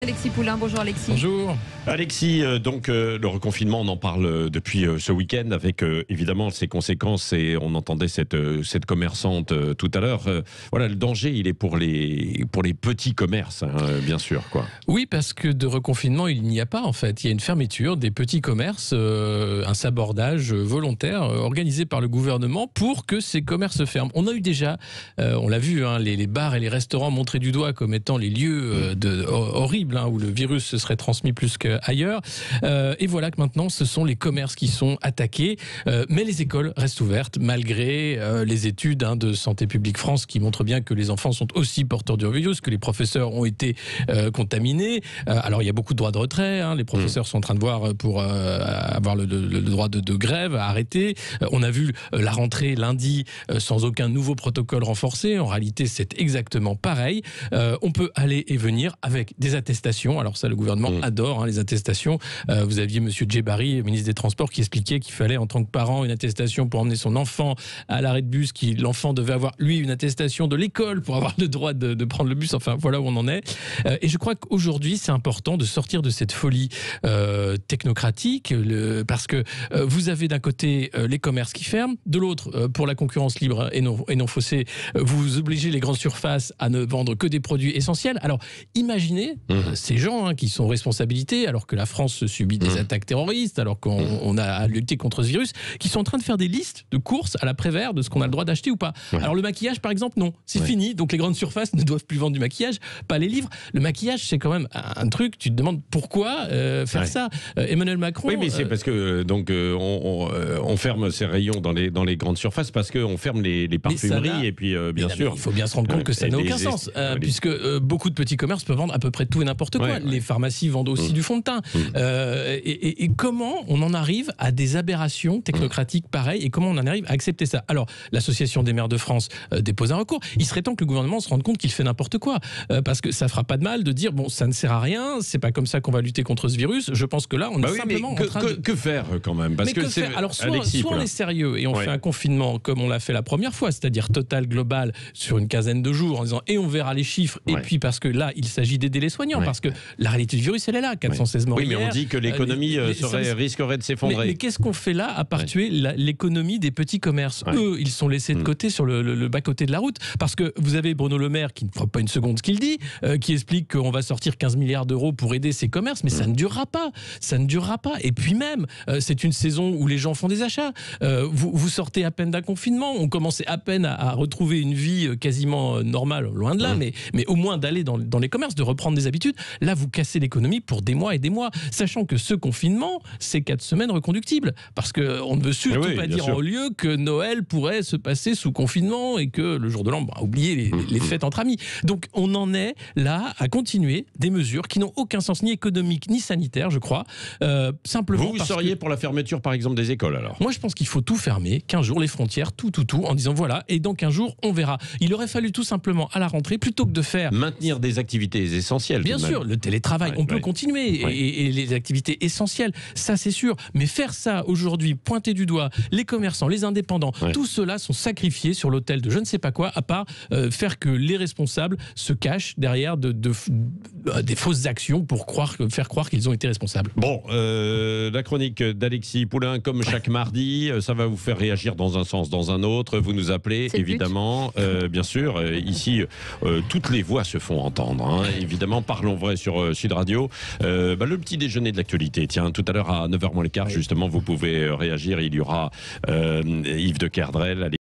Alexis Poulain, bonjour Alexis. Bonjour. Alexis, le reconfinement, on en parle depuis ce week-end avec évidemment ses conséquences et on entendait cette commerçante tout à l'heure. Voilà, le danger, il est pour les petits commerces, hein, bien sûr, quoi. Oui, parce que de reconfinement, il n'y a pas en fait. Il y a une fermeture des petits commerces, un sabordage volontaire organisé par le gouvernement pour que ces commerces ferment. On a eu déjà, on l'a vu, hein, les bars et les restaurants montrés du doigt comme étant les lieux horribles, hein, où le virus se serait transmis plus qu'ailleurs. Et voilà que maintenant, ce sont les commerces qui sont attaqués. Mais les écoles restent ouvertes, malgré les études de Santé publique France qui montrent bien que les enfants sont aussi porteurs du virus, que les professeurs ont été contaminés. Alors, il y a beaucoup de droits de retrait. Hein. Les professeurs sont en train de voir pour avoir le droit de grève à arrêter. On a vu la rentrée lundi sans aucun nouveau protocole renforcé. En réalité, c'est exactement pareil. On peut aller et venir avec des attestations. Alors ça, le gouvernement adore les attestations. Vous aviez Monsieur Djebari, ministre des Transports, qui expliquait qu'il fallait en tant que parent une attestation pour emmener son enfant à l'arrêt de bus, l'enfant devait avoir, lui, une attestation de l'école pour avoir le droit de prendre le bus. Enfin, voilà où on en est. Et je crois qu'aujourd'hui, c'est important de sortir de cette folie technocratique, parce que vous avez d'un côté les commerces qui ferment, de l'autre, pour la concurrence libre et non faussée, vous obligez les grandes surfaces à ne vendre que des produits essentiels. Alors, imaginez ces gens qui sont responsabilités, alors que la France subit des attaques terroristes, alors qu'on a à lutter contre ce virus, qui sont en train de faire des listes de courses à la Prévert de ce qu'on a le droit d'acheter ou pas. Alors le maquillage, par exemple, non, c'est fini. Donc les grandes surfaces ne doivent plus vendre du maquillage, pas les livres. Le maquillage, c'est quand même un truc. Tu te demandes pourquoi faire ça. Emmanuel Macron. Oui, mais c'est parce que on ferme ces rayons dans les grandes surfaces parce qu'on ferme les parfumeries et puis bien sûr. Il faut bien se rendre compte que ça n'a aucun sens, puisque beaucoup de petits commerces peuvent vendre à peu près tout et n'importe quoi. Les pharmacies vendent aussi du fond de teint. Et comment on en arrive à des aberrations technocratiques pareilles et comment on en arrive à accepter ça? Alors, l'Association des maires de France dépose un recours. Il serait temps que le gouvernement se rende compte qu'il fait n'importe quoi. Parce que ça fera pas de mal de dire, bon, ça ne sert à rien, c'est pas comme ça qu'on va lutter contre ce virus. Je pense que là, on est simplement en train de... Que faire quand même? Parce que c'est... Alors, soit on est sérieux et on fait un confinement comme on l'a fait la première fois, c'est-à-dire total, global, sur une quinzaine de jours, en disant, et on verra les chiffres. Et puis, parce que là, il s'agit d'aider les soignants. Parce que la réalité du virus, elle est là, 416 morts. Oui, mais on dit que l'économie risquerait de s'effondrer. Mais qu'est-ce qu'on fait là à part tuer l'économie des petits commerces? Eux, ils sont laissés de côté sur le bas-côté de la route. Parce que vous avez Bruno Le Maire, qui ne fera pas une seconde ce qu'il dit, qui explique qu'on va sortir 15 milliards d'euros pour aider ces commerces, mais ça ne durera pas. Ça ne durera pas. Et puis même, c'est une saison où les gens font des achats. Vous sortez à peine d'un confinement, on commençait à peine à retrouver une vie quasiment normale, loin de là, mais au moins d'aller dans les commerces, de reprendre des habitudes. Là, vous cassez l'économie pour des mois et des mois, sachant que ce confinement, c'est 4 semaines reconductibles. Parce qu'on ne veut surtout pas dire en lieu que Noël pourrait se passer sous confinement et que le jour de l'an, oubliez les fêtes entre amis. Donc, on en est là à continuer des mesures qui n'ont aucun sens, ni économique, ni sanitaire, je crois. Simplement vous seriez pour la fermeture, par exemple, des écoles, alors? Moi, je pense qu'il faut tout fermer, 15 jours, les frontières, tout, en disant voilà, et dans 15 jours, on verra. Il aurait fallu tout simplement, à la rentrée, plutôt que de faire... Maintenir des activités essentielles. Bien sûr, le télétravail, on peut continuer, et les activités essentielles, ça c'est sûr. Mais faire ça aujourd'hui, pointer du doigt les commerçants, les indépendants, tout cela sont sacrifiés sur l'autel de je ne sais pas quoi, à part faire que les responsables se cachent derrière des fausses actions pour faire croire qu'ils ont été responsables. Bon, la chronique d'Alexis Poulain, comme chaque mardi, ça va vous faire réagir dans un sens, dans un autre. Vous nous appelez, évidemment, bien sûr. Ici, toutes les voix se font entendre. Hein. Évidemment, parlons vrai sur Sud Radio. Le petit déjeuner de l'actualité. Tiens, tout à l'heure à 9h moins le quart, justement, vous pouvez réagir. Il y aura Yves de Kerdrel.